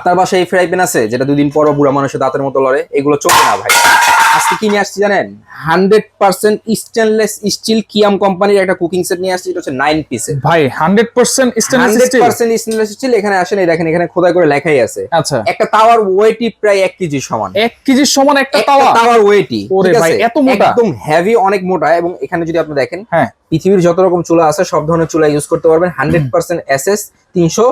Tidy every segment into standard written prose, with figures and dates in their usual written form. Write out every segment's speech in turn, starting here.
আপনার বাসায় এই ফ্রাই প্যান আছে যেটা 2 দিন পর বুড়া মানুষের দাঁতের মতো লড়ে? এগুলো চলবে না ভাই। আজকে কি নিয়ে আসছি জানেন? 100% স্টেনলেস স্টিল কিয়াম কোম্পানির একটা কুকিং সেট নিয়ে আসছি। এটা হচ্ছে 9 পিসের ভাই 100% স্টেনলেস স্টিল। 100% stainless steel. এখানে আসেন, এই দেখেন এখানে খোদাই করে লেখাই আছে। আচ্ছা, একটা তাওয়ার ওয়েটই প্রায় 1 কেজি সমান। 1 কেজির সমান একটা তাওয়া। তাওয়ার ওয়েটই। ওরে ভাই এত মোটা, একদম হেভি, অনেক মোটা। এবং এখানে যদি আপনি দেখেন, হ্যাঁ, পৃথিবীর যত রকম চুলা আছে সব ধরনের চুলা ইউজ করতে পারবেন। 100% এসএস 304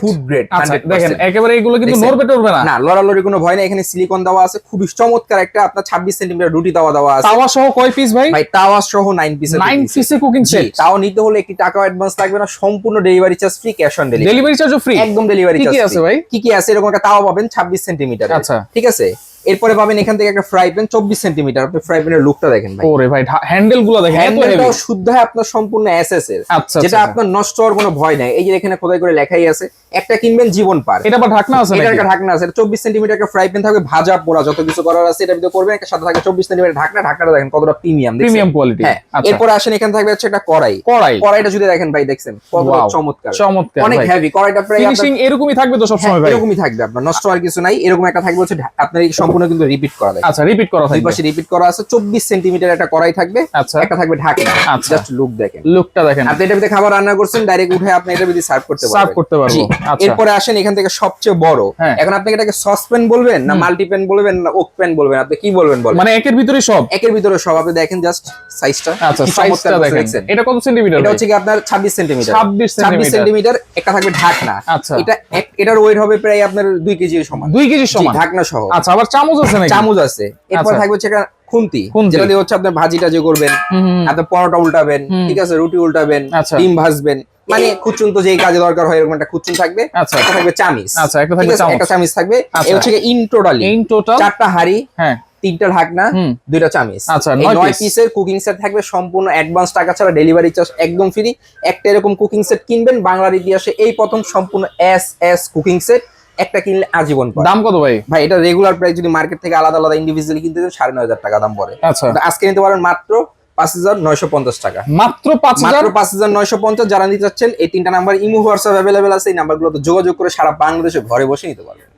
ফুড গ্রেড। দেখেন একেবারে এগুলো কিন্তু নড়বে টরবে না। না, লড়ালড়ি কোনো ভয় নাই। এখানে সিলিকন দেওয়া আছে, খুবই চমৎকার একটা আপনার 26 সেন্টিমিটার রুটি তাওয়া দেওয়া আছে। তাওয়া সহ কয় পিস ভাই? ভাই তাওয়া সহ 9 পিসের 9 পিসের কুকিং সেট। তাও নিতে হলে একটি টাকা অ্যাডভান্স লাগবে না, সম্পূর্ণ delivery charge free, cash on delivery. Delivery চার্জও ফ্রি? একদম ডেলিভারি চার্জ। কি আছে ভাই? কি আছে? এরকম একটা তাওয়া পাবেন 26 সেন্টিমিটার। আচ্ছা, ঠিক আছে। এরপরে পাবেন এখান থেকে একটা ফ্রাই প্যান 24 সেন্টিমিটার। আপনি ফ্রাই প্যানের লুকটা দেখেন ভাই। ওরে ভাই হ্যান্ডেল গুলো দেখেন, এত হেভি। হ্যান্ডেলটাও শুদ্ধ হয় আপনার, সম্পূর্ণ এসএস এর। আচ্ছা, যেটা আপনার নষ্ট হওয়ার কোনো ভয় নাই। এই যে এখানে খোদাই করে লেখাই আছে, একটা কিনবেন জীবন পার। এটা আবার ঢাকনা আছে নাকি? এটা একটা ঢাকনা আছে। 24 সেন্টিমিটার একটা ফ্রাই প্যান থাকবে, ভাজা পোড়া যত কিছু করার আছে এটার ভিতরে করবেন। একটা সাথে থাকবে 24 সেন্টিমিটার ঢাকনা। ঢাকনাটা দেখেন কতটা প্রিমিয়াম, প্রিমিয়াম কোয়ালিটি। হ্যাঁ। এরপর আসেন, এখানে থাকবে হচ্ছে একটা কড়াই। কড়াইটা যদি দেখেন ভাই, দেখছেন কতটা চমৎকার, অনেক হেভি। কড়াইটা প্রায় ফিনিশিং এরকমই থাকবে তো সব সময় ভাই? এরকমই থাকবে, আপনার নষ্ট হওয়ার কিছু নাই। এরকম একটা থাকবে হচ্ছে আপনার এই সম্পূর্ণ কিন্তু রিপিট করা যায়। আচ্ছা, রিপিট করা থাকবে। দুই পাশে রিপিট করা আছে। 24 সেন্টিমিটার একটা কড়াই থাকবে। আচ্ছা, একটা থাকবে ঢাকনা। আচ্ছা, জাস্ট লুক দেখেন, লুকটা দেখেন। আপনি এটার ভিতরে খাবার রান্না করছেন, ডাইরেক্ট উঠে আপনি এটার ভিতরে সার্ভ করতে পারবেন। সার্ভ করতে পারবো। আচ্ছা, এরপরে আসেন এখান থেকে সবচেয়ে বড়। এখন আপনি এটাকে সসপ্যান বলবেন না মাল্টি প্যান বলবেন না ওক প্যান বলবেন, আপনি কি বলবেন বলেন? মানে একের ভিতরে সব? একের ভিতরে সব। আপনি দেখেন জাস্ট সাইজটা। আচ্ছা, সাইজটা দেখেন। এটা কত সেন্টিমিটার? এটা হচ্ছে কি আপনার 26 সেন্টিমিটার। 26 সেন্টিমিটার। একটা থাকবে ঢাকনা। আচ্ছা, এটার ওয়েট হবে প্রায় আপনার 2 কেজির সমান। 2 কেজির সমান ঢাকনা সহ। আচ্ছা, আবার চামচ আছে নাকি? চামচ আছে। এরপর থাকবে হচ্ছে একটা খুন্তি, যেটা দিয়ে হচ্ছে আপনার ভাজিটা যে করবেন, আপনি পরোটা উল্টাবেন, ঠিক আছে, রুটি উল্টাবেন, ডিম ভাজবেন, মানে খুচুন তো যেই কাজে দরকার হয় এরকম একটা খুচুন থাকবে। আচ্ছা, একটা থাকবে চামিচ। আচ্ছা, একটা থাকবে চামচ। একটা চামিচ থাকবে। এই হচ্ছে কি ইন টোটাল 4টা হাঁড়ি, হ্যাঁ, 3টা ঢাকনা, 2টা চামিচ। আচ্ছা, 9 পিসের কুকিং সেট থাকবে, সম্পূর্ণ অ্যাডভান্স টাকা ছাড়া, ডেলিভারি চার্জ একদম ফ্রি। একটা এরকম কুকিং সেট কিনবেন, বাংলার ইতিহাসে এই প্রথম সম্পূর্ণ এস কুকিং সেট একটা কিনলে আজীবন পাবেন। দাম কত ভাই? ভাই এটা রেগুলার প্রাইস যদি মার্কেট থেকে আলাদা আলাদা ইন্ডিভিজুয়ালি কিনতে যান 9,500 টাকা দাম পড়ে। আচ্ছা, আজকে নিতে পারেন মাত্র 5,950 টাকা। মাত্র 5,950। যারা নিতে চাচ্ছেন এই 3টা নাম্বার ইমো হোয়াটসঅ্যাপ অ্যাভেলেবেল আছে। এই নাম্বারগুলোতে যোগাযোগ করে সারা বাংলাদেশে ঘরে বসে নিতে পারবেন।